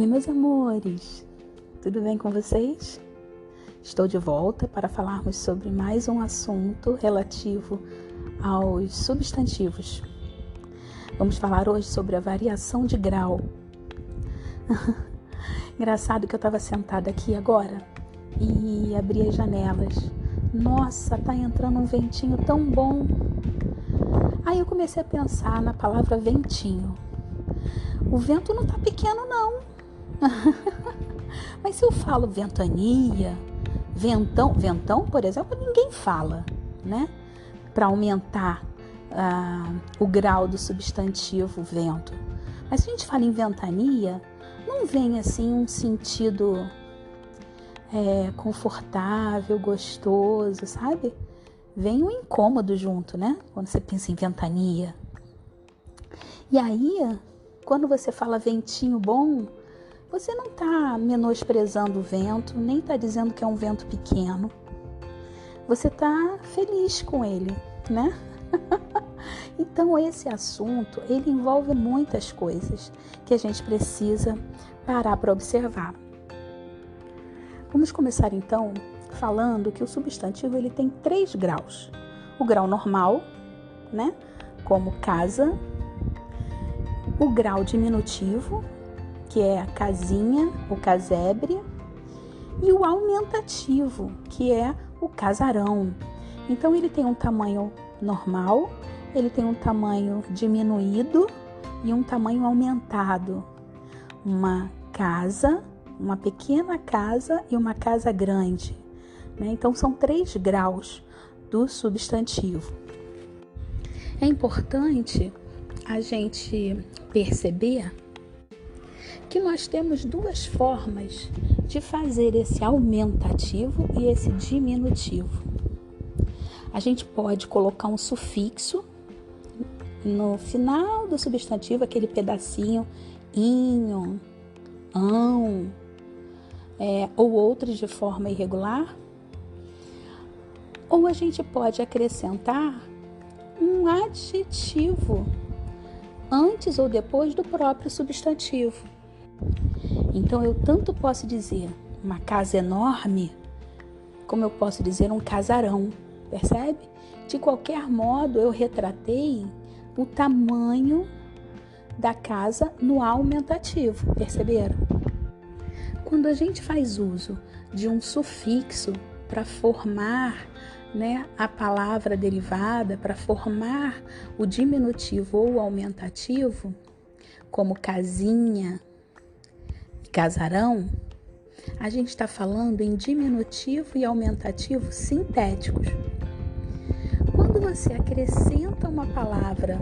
Oi, meus amores, tudo bem com vocês? Estou de volta para falarmos sobre mais um assunto relativo aos substantivos. Vamos falar hoje sobre a variação de grau. Engraçado que eu estava sentada aqui agora e abri as janelas. Nossa, tá entrando um ventinho tão bom. Aí eu comecei a pensar na palavra ventinho. O vento não tá pequeno, não. Mas se eu falo ventania, ventão, por exemplo, ninguém fala, né? Para aumentar o grau do substantivo vento. Mas se a gente fala em ventania, não vem assim um sentido confortável, gostoso, sabe? Vem um incômodo junto, né? Quando você pensa em ventania. E aí, quando você fala ventinho bom, você não está menosprezando o vento, nem está dizendo que é um vento pequeno. Você está feliz com ele, né? Então, esse assunto, ele envolve muitas coisas que a gente precisa parar para observar. Vamos começar, então, falando que o substantivo ele tem 3 graus. O grau normal, né? Como casa. O grau diminutivo, que é a casinha, o casebre, e o aumentativo, que é o casarão. Então, ele tem um tamanho normal, ele tem um tamanho diminuído e um tamanho aumentado. Uma casa, uma pequena casa e uma casa grande, né? Então, são 3 graus do substantivo. É importante a gente perceber que nós temos 2 formas de fazer esse aumentativo e esse diminutivo. A gente pode colocar um sufixo no final do substantivo, aquele pedacinho, inho, ão, ou outros de forma irregular. Ou a gente pode acrescentar um adjetivo antes ou depois do próprio substantivo. Então, eu tanto posso dizer uma casa enorme, como eu posso dizer um casarão, percebe? De qualquer modo, eu retratei o tamanho da casa no aumentativo, perceberam? Quando a gente faz uso de um sufixo para formar, né, a palavra derivada, para formar o diminutivo ou o aumentativo, como casinha, casarão, a gente está falando em diminutivo e aumentativo sintéticos. Quando você acrescenta uma palavra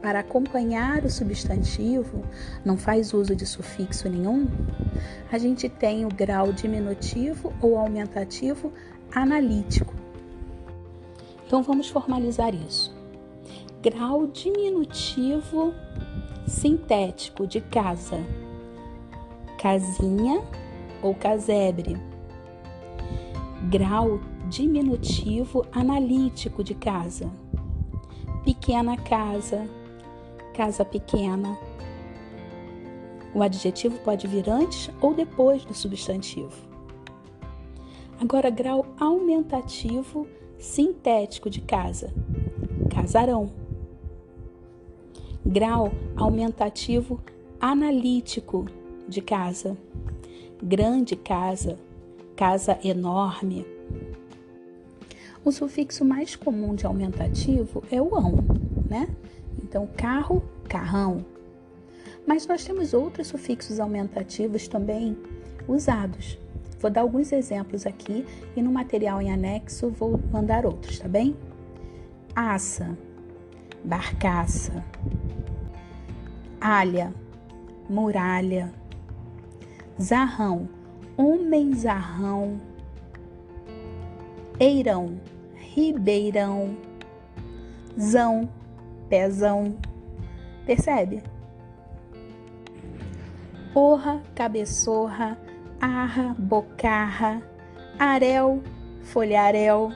para acompanhar o substantivo, não faz uso de sufixo nenhum, a gente tem o grau diminutivo ou aumentativo analítico. Então vamos formalizar isso. Grau diminutivo sintético de casa. Casinha ou casebre. Grau diminutivo analítico de casa. Pequena casa, casa pequena. O adjetivo pode vir antes ou depois do substantivo. Agora, grau aumentativo sintético de casa. Casarão. Grau aumentativo analítico de casa. Grande casa, casa enorme. O sufixo mais comum de aumentativo é o ão, né? Então, carro, carrão. Mas nós temos outros sufixos aumentativos também usados. Vou dar alguns exemplos aqui e no material em anexo vou mandar outros, tá bem? Aça, barcaça. Alha, muralha. Zarrão, homem-zarrão. Eirão, ribeirão. Zão, pezão. Percebe? Porra, cabeçorra. Arra, bocarra. Arel, folharel.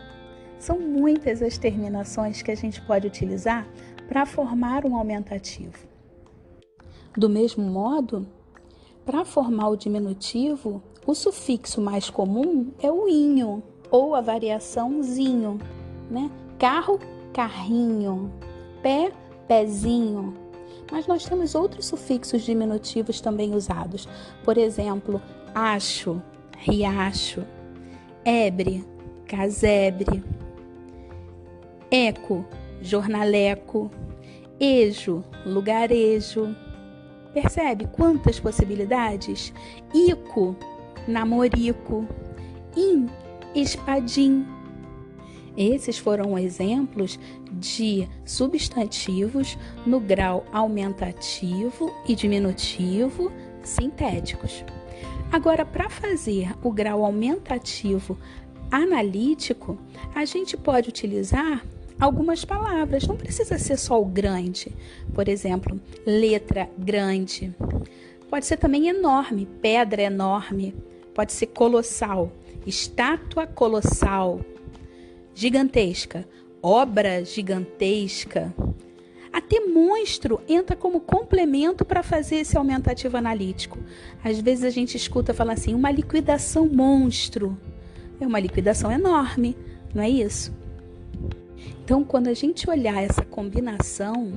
São muitas as terminações que a gente pode utilizar para formar um aumentativo. Do mesmo modo, Para formar o diminutivo, o sufixo mais comum é o inho, ou a variação zinho, né? Carro, carrinho, pé, pezinho. Mas nós temos outros sufixos diminutivos também usados. Por exemplo, acho, riacho, ebre, casebre, eco, jornaleco, ejo, lugarejo. Percebe quantas possibilidades? Ico, namorico, espadim. Esses foram exemplos de substantivos no grau aumentativo e diminutivo sintéticos. Agora, para fazer o grau aumentativo analítico, a gente pode utilizar algumas palavras, não precisa ser só o grande. Por exemplo, letra grande. Pode ser também enorme, pedra enorme. Pode ser colossal, estátua colossal. Gigantesca, obra gigantesca. Até monstro entra como complemento para fazer esse aumentativo analítico. Às vezes a gente escuta falar assim, uma liquidação monstro. É uma liquidação enorme, não é isso? Então, quando a gente olhar essa combinação,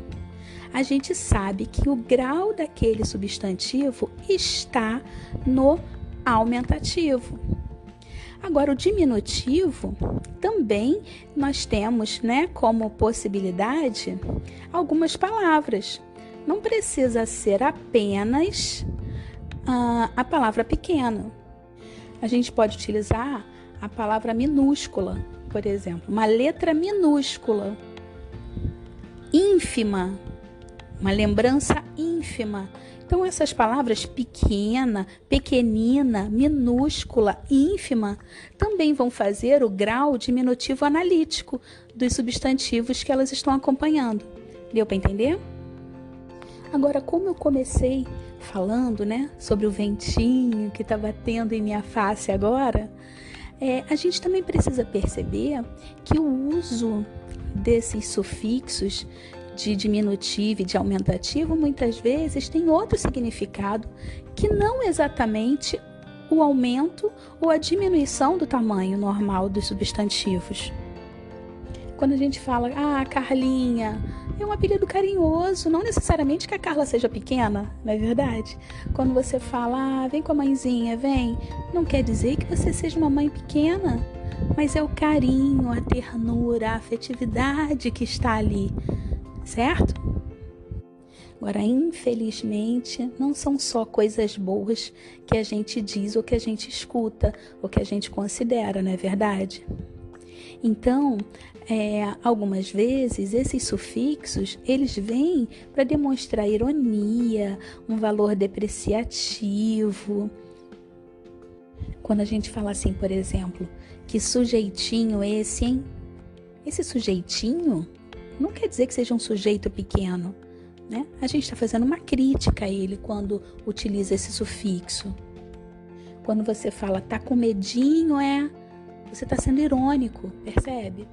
a gente sabe que o grau daquele substantivo está no aumentativo. Agora, o diminutivo, também nós temos, como possibilidade algumas palavras. Não precisa ser apenas a palavra pequena. A gente pode utilizar a palavra minúscula, por exemplo, uma letra minúscula, ínfima, uma lembrança ínfima. Então, essas palavras pequena, pequenina, minúscula, ínfima, também vão fazer o grau diminutivo analítico dos substantivos que elas estão acompanhando. Deu para entender? Agora, como eu comecei falando, sobre o ventinho que está batendo em minha face agora, a gente também precisa perceber que o uso desses sufixos de diminutivo e de aumentativo, muitas vezes tem outro significado que não exatamente o aumento ou a diminuição do tamanho normal dos substantivos. Quando a gente fala, Carlinha, é um apelido carinhoso, não necessariamente que a Carla seja pequena, não é verdade? Quando você fala, vem com a mãezinha, vem, não quer dizer que você seja uma mãe pequena, mas é o carinho, a ternura, a afetividade que está ali. Certo? Agora, infelizmente, não são só coisas boas que a gente diz ou que a gente escuta ou que a gente considera, não é verdade? Então, algumas vezes, esses sufixos, eles vêm para demonstrar ironia, um valor depreciativo. Quando a gente fala assim, por exemplo, que sujeitinho esse, hein? Esse sujeitinho não quer dizer que seja um sujeito pequeno, né? A gente está fazendo uma crítica a ele quando utiliza esse sufixo. Quando você fala tá com medinho, você está sendo irônico, percebe?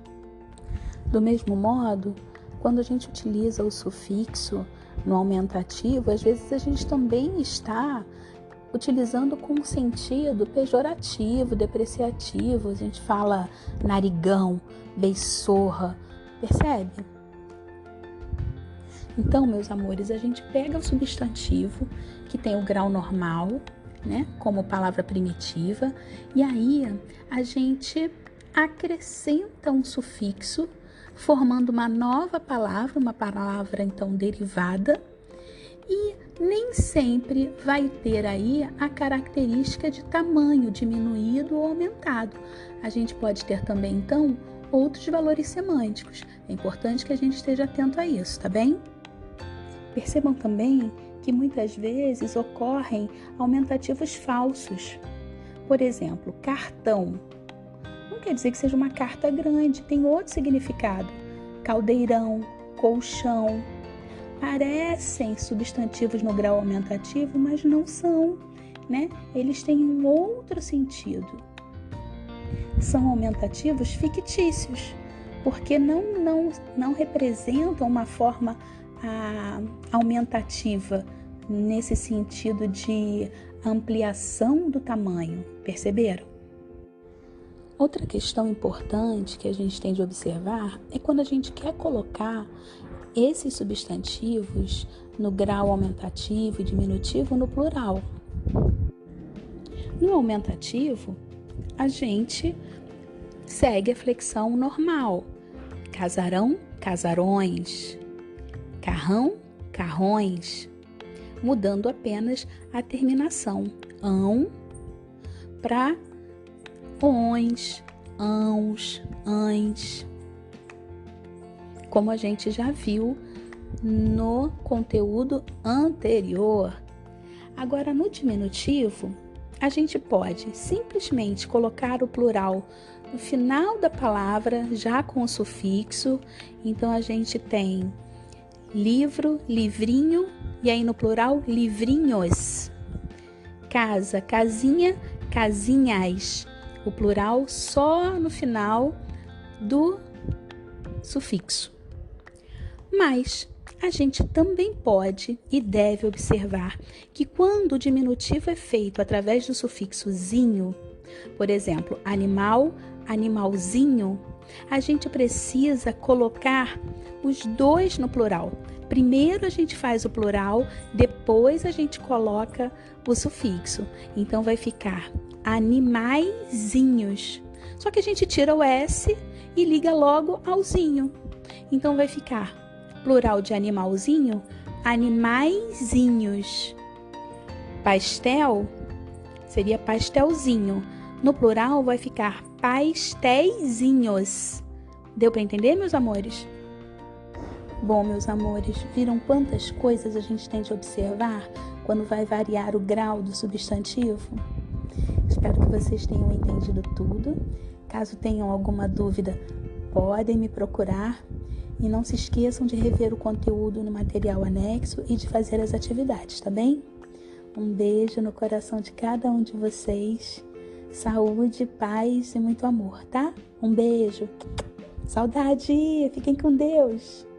Do mesmo modo, quando a gente utiliza o sufixo no aumentativo, às vezes a gente também está utilizando com um sentido pejorativo, depreciativo. A gente fala narigão, beiçorra, percebe? Então, meus amores, a gente pega o substantivo que tem o grau normal, como palavra primitiva, e aí a gente acrescenta um sufixo, formando uma nova palavra, uma palavra então derivada, e nem sempre vai ter aí a característica de tamanho diminuído ou aumentado. A gente pode ter também então outros valores semânticos. É importante que a gente esteja atento a isso, tá bem? Percebam também que muitas vezes ocorrem aumentativos falsos. Por exemplo, cartão. Não quer dizer que seja uma carta grande, tem outro significado. Caldeirão, colchão. Parecem substantivos no grau aumentativo, mas não são, Eles têm um outro sentido. São aumentativos fictícios, porque não representam uma forma aumentativa, nesse sentido de ampliação do tamanho, perceberam? Outra questão importante que a gente tem de observar é quando a gente quer colocar esses substantivos no grau aumentativo e diminutivo no plural. No aumentativo, a gente segue a flexão normal. Casarão, casarões. Carrão, carrões. Mudando apenas a terminação ão para ons, ãos, ães. Como a gente já viu no conteúdo anterior. Agora, no diminutivo, a gente pode simplesmente colocar o plural no final da palavra, já com o sufixo. Então, a gente tem livro, livrinho, e aí no plural, livrinhos. Casa, casinha, casinhas. O plural só no final do sufixo. Mas a gente também pode e deve observar que quando o diminutivo é feito através do sufixo zinho, por exemplo, animal, animalzinho, a gente precisa colocar os dois no plural. Primeiro a gente faz o plural, depois a gente coloca o sufixo. Então vai ficar animaizinhos. Só que a gente tira o S e liga logo ao zinho. Então vai ficar plural de animalzinho, animaizinhos. Pastel seria pastelzinho. No plural vai ficar pastéisinhos. Deu para entender, meus amores? Bom, meus amores, viram quantas coisas a gente tem de observar quando vai variar o grau do substantivo? Espero que vocês tenham entendido tudo. Caso tenham alguma dúvida, podem me procurar. E não se esqueçam de rever o conteúdo no material anexo e de fazer as atividades, tá bem? Um beijo no coração de cada um de vocês. Saúde, paz e muito amor, tá? Um beijo. Saudade! Fiquem com Deus!